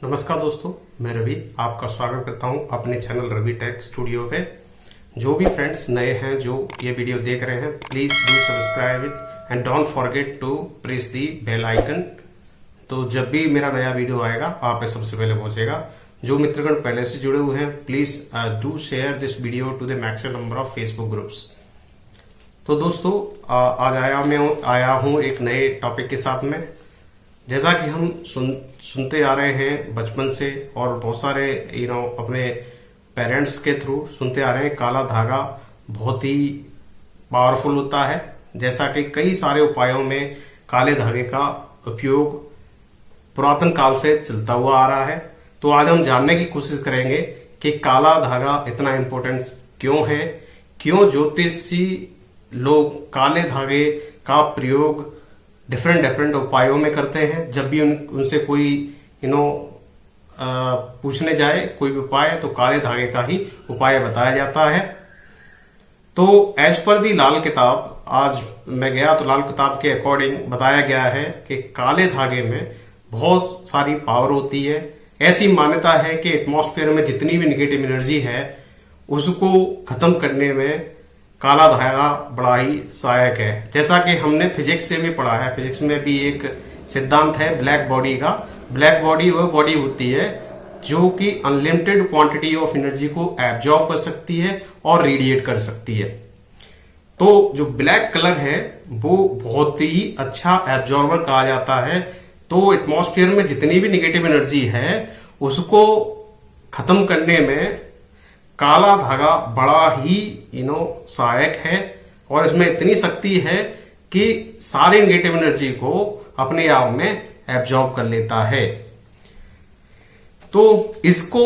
नमस्कार दोस्तों, मैं रवि आपका स्वागत करता हूं अपने चैनल रवि टेक स्टूडियो पे। जो भी फ्रेंड्स नए हैं जो ये वीडियो देख रहे हैं, please do subscribe it and don't forget to press the bell icon. तो जब भी मेरा नया वीडियो आएगा आप पे सबसे पहले पहुंचेगा। जो मित्रगण पहले से जुड़े हुए हैं, please do share this video to the maximum number of Facebook groups. तो दोस्तों आज आया हूं एक नए टॉपिक के साथ में। जैसा कि हम सुनते आ रहे हैं बचपन से और बहुत सारे अपने पेरेंट्स के थ्रू सुनते आ रहे हैं, काला धागा बहुत ही पावरफुल होता है। जैसा कि कई सारे उपायों में काले धागे का उपयोग पुरातन काल से चलता हुआ आ रहा है। तो आज हम जानने की कोशिश करेंगे कि काला धागा इतना इम्पोर्टेंट क्यों है, क्यों ज्योतिषी लोग काले धागे का प्रयोग डिफरेंट उपायों में करते हैं। जब भी उनसे कोई पूछने जाए कोई भी उपाय, तो काले धागे का ही उपाय बताया जाता है। तो एज पर दी लाल किताब, आज मैं गया तो लाल किताब के अकॉर्डिंग बताया गया है कि काले धागे में बहुत सारी पावर होती है। ऐसी मान्यता है कि एटमॉस्फेयर में जितनी भी निगेटिव एनर्जी है उसको खत्म करने में काला धागा बड़ा ही सहायक है। जैसा कि हमने फिजिक्स से भी पढ़ा है, फिजिक्स में भी एक सिद्धांत है ब्लैक बॉडी का। ब्लैक बॉडी वह बॉडी होती है जो कि अनलिमिटेड क्वांटिटी ऑफ एनर्जी को एब्जॉर्ब कर सकती है और रेडिएट कर सकती है। तो जो ब्लैक कलर है वो बहुत ही अच्छा एब्जॉर्बर कहा जाता है। तो एटमॉस्फेयर में जितनी भी निगेटिव एनर्जी है उसको खत्म करने में काला धागा बड़ा ही सहायक है। और इसमें इतनी शक्ति है कि सारी नेगेटिव एनर्जी को अपने आप में एब्जॉर्ब कर लेता है। तो इसको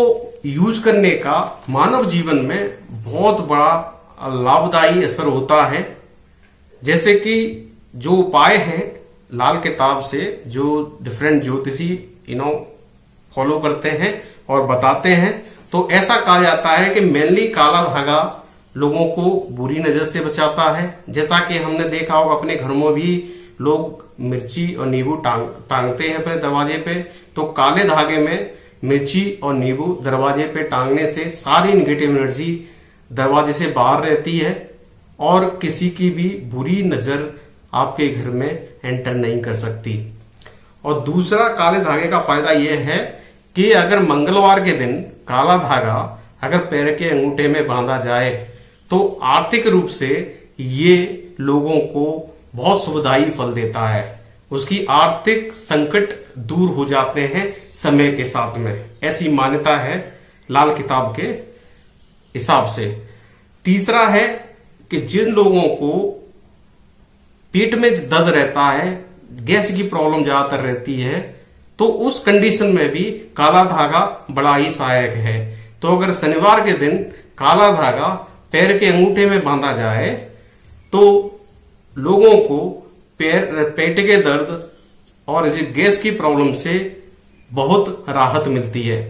यूज करने का मानव जीवन में बहुत बड़ा लाभदायी असर होता है। जैसे कि जो उपाय हैं लाल किताब से, जो डिफरेंट ज्योतिषी फॉलो करते हैं और बताते हैं, तो ऐसा कहा जाता है कि मेनली काला धागा लोगों को बुरी नजर से बचाता है। जैसा कि हमने देखा होगा अपने घरों में भी लोग मिर्ची और नींबू टांगते हैं अपने दरवाजे पे। तो काले धागे में मिर्ची और नींबू दरवाजे पे टांगने से सारी निगेटिव एनर्जी दरवाजे से बाहर रहती है और किसी की भी बुरी नजर आपके घर में एंटर नहीं कर सकती। और दूसरा काले धागे का फायदा यह है कि अगर मंगलवार के दिन काला धागा अगर पैर के अंगूठे में बांधा जाए तो आर्थिक रूप से ये लोगों को बहुत सुविधाई फल देता है। उसकी आर्थिक संकट दूर हो जाते हैं समय के साथ में, ऐसी मान्यता है लाल किताब के हिसाब से। तीसरा है कि जिन लोगों को पेट में दर्द रहता है, गैस की प्रॉब्लम ज्यादातर रहती है, तो उस कंडीशन में भी काला धागा बड़ा ही सहायक है। तो अगर शनिवार के दिन काला धागा पैर के अंगूठे में बांधा जाए तो लोगों को पेट के दर्द और गैस की प्रॉब्लम से बहुत राहत मिलती है।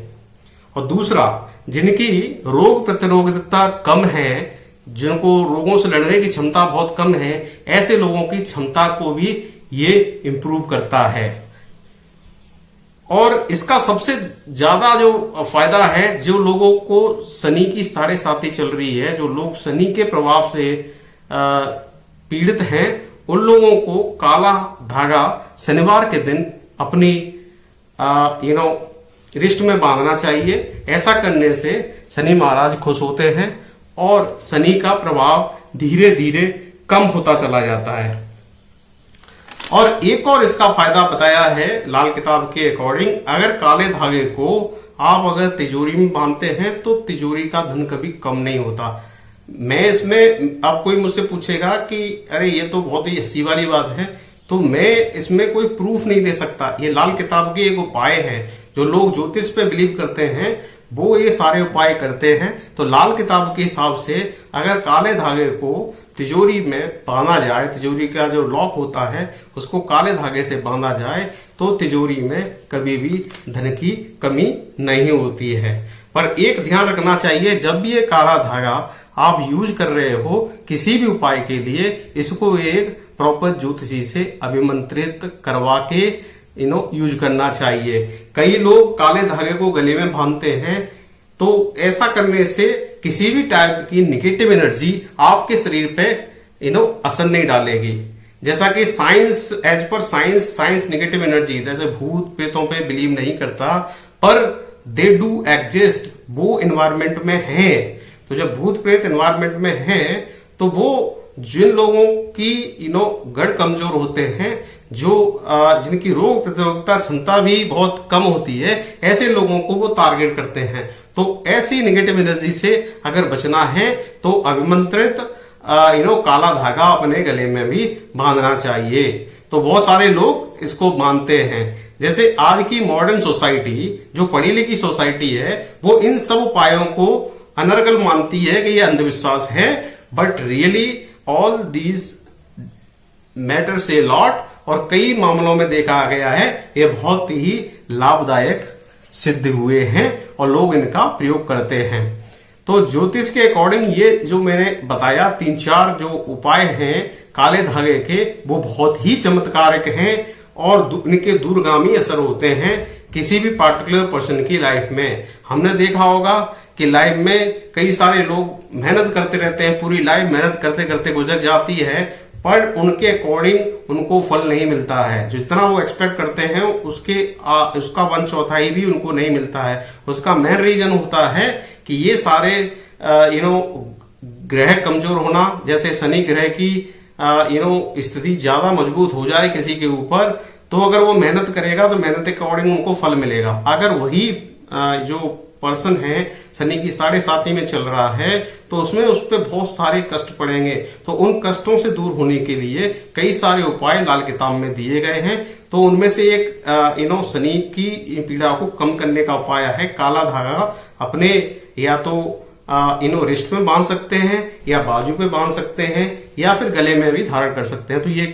और दूसरा, जिनकी रोग प्रतिरोधकता कम है, जिनको रोगों से लड़ने की क्षमता बहुत कम है, ऐसे लोगों की क्षमता को भी ये इंप्रूव करता है। और इसका सबसे ज्यादा जो फायदा है, जो लोगों को शनि की साढ़े साती चल रही है, जो लोग शनि के प्रभाव से पीड़ित हैं, उन लोगों को काला धागा शनिवार के दिन अपनी रिस्ट में बांधना चाहिए। ऐसा करने से शनि महाराज खुश होते हैं और शनि का प्रभाव धीरे धीरे कम होता चला जाता है। और एक और इसका फायदा बताया है लाल किताब के अकॉर्डिंग, अगर काले धागे को आप अगर तिजोरी में बांधते हैं तो तिजोरी का धन कभी कम नहीं होता। मैं इसमें, अब कोई मुझसे पूछेगा कि अरे ये तो बहुत ही हंसी वाली बात है, तो मैं इसमें कोई प्रूफ नहीं दे सकता। ये लाल किताब के एक उपाय है। जो लोग ज्योतिष पे बिलीव करते हैं वो ये सारे उपाय करते हैं। तो लाल किताब के हिसाब से अगर काले धागे को तिजोरी में बांधा जाए, तिजोरी का जो लॉक होता है उसको काले धागे से बांधा जाए, तो तिजोरी में कभी भी धन की कमी नहीं होती है। पर एक ध्यान रखना चाहिए, जब भी ये काला धागा आप यूज कर रहे हो किसी भी उपाय के लिए, इसको एक प्रॉपर ज्योतिषी से अभिमंत्रित करवा के यूज करना चाहिए। कई लोग काले धागे को गले में बांधते हैं, तो ऐसा करने से किसी भी टाइप की निगेटिव एनर्जी आपके शरीर पे असर नहीं डालेगी। जैसा कि साइंस, एज पर साइंस निगेटिव एनर्जी, जैसे भूत प्रेतों पे बिलीव नहीं करता, पर दे डू एग्जिस्ट, वो एनवायरमेंट में है। तो जब भूत प्रेत एनवायरमेंट में है, तो वो जिन लोगों की गढ़ कमजोर होते हैं, जो जिनकी रोग प्रतिरोधकता क्षमता भी बहुत कम होती है, ऐसे लोगों को वो टारगेट करते हैं। तो ऐसी निगेटिव एनर्जी से अगर बचना है तो अभिमंत्रित काला धागा अपने गले में भी बांधना चाहिए। तो बहुत सारे लोग इसको मानते हैं। जैसे आज की मॉडर्न सोसाइटी, जो पढ़ी लिखी सोसाइटी है, वो इन सब उपायों को अनर्गल मानती है कि ये अंधविश्वास है, but really all these matter से लॉट, और कई मामलों में देखा गया है ये बहुत ही लाभदायक सिद्ध हुए हैं और लोग इनका प्रयोग करते हैं। तो ज्योतिष के अकॉर्डिंग ये जो मैंने बताया 3-4 जो उपाय हैं काले धागे के, वो बहुत ही चमत्कारिक हैं और इनके दूरगामी असर होते हैं किसी भी पार्टिकुलर पर्सन की लाइफ में। हमने देखा होगा कि लाइफ में कई सारे लोग मेहनत करते रहते हैं, पूरी लाइफ मेहनत करते करते गुजर जाती है, पर उनके अकॉर्डिंग उनको फल नहीं मिलता है। जितना वो एक्सपेक्ट करते हैं उसका 1/4 भी उनको नहीं मिलता है। उसका मेन रीजन होता है कि ये सारे ग्रह कमजोर होना, जैसे शनि ग्रह की स्थिति ज्यादा मजबूत हो जाए किसी के ऊपर, तो अगर वो मेहनत करेगा तो मेहनत के अकॉर्डिंग उनको फल मिलेगा। अगर वही जो पर्सन है शनि की 7.5 में चल रहा है, तो उसमें उस पर बहुत सारे कष्ट पड़ेंगे। तो उन कष्टों से दूर होने के लिए कई सारे उपाय लाल किताब में दिए गए हैं। तो उनमें से एक शनि की पीड़ा को कम करने का उपाय है काला धागा अपने या तो रिस्ट में बांध सकते हैं, या बाजू पे बांध सकते हैं, या फिर गले में भी धारण कर सकते हैं। तो ये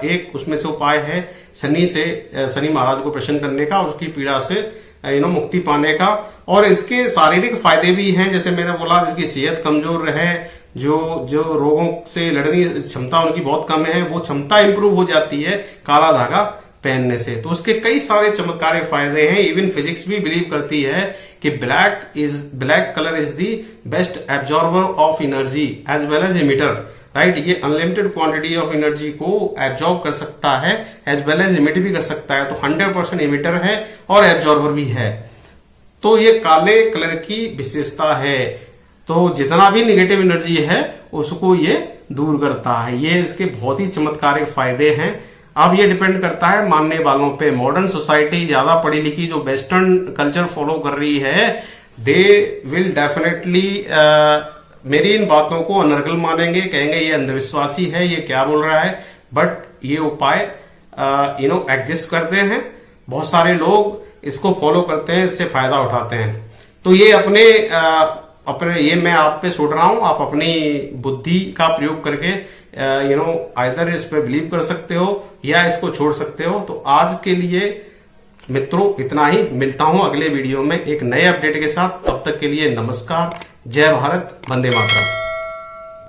एक उसमें से उपाय है शनि महाराज को प्रसन्न करने का और उसकी पीड़ा से मुक्ति पाने का। और इसके शारीरिक फायदे भी हैं, जैसे मैंने बोला, जिसकी सेहत कमजोर है, जो रोगों से लड़ने की क्षमता उनकी बहुत कम है, वो क्षमता इंप्रूव हो जाती है काला धागा पहनने से। तो उसके कई सारे चमत्कारिक फायदे हैं। इवन फिजिक्स भी बिलीव करती है कि black colour is the best absorber of energy as well as emitter, right. ये अनलिमिटेड क्वांटिटी ऑफ एनर्जी को एब्जॉर्ब कर सकता है, एज वेल एज इमिट भी कर सकता है। तो 100% इमिटर है और एब्जॉर्बर भी है। तो ये काले कलर की विशेषता है। तो जितना भी निगेटिव एनर्जी है उसको ये दूर करता है। ये इसके बहुत ही चमत्कारिक फायदे हैं। अब ये डिपेंड करता है मानने वालों पे। मॉडर्न सोसाइटी ज्यादा पढ़ी लिखी जो वेस्टर्न कल्चर फॉलो कर रही है, दे विल डेफिनेटली मेरी इन बातों को अनर्गल मानेंगे, कहेंगे ये अंधविश्वासी है, ये क्या बोल रहा है। बट ये उपाय एग्जिस्ट करते हैं, बहुत सारे लोग इसको फॉलो करते हैं, इससे फायदा उठाते हैं। तो ये अपने ये मैं आप पे छोड़ रहा हूं, आप अपनी बुद्धि का प्रयोग करके आइदर इस पे बिलीव कर सकते हो या इसको छोड़ सकते हो। तो आज के लिए मित्रों इतना ही। मिलता हूं अगले वीडियो में एक नए अपडेट के साथ। तब तक के लिए नमस्कार, जय भारत, वंदे मातरम।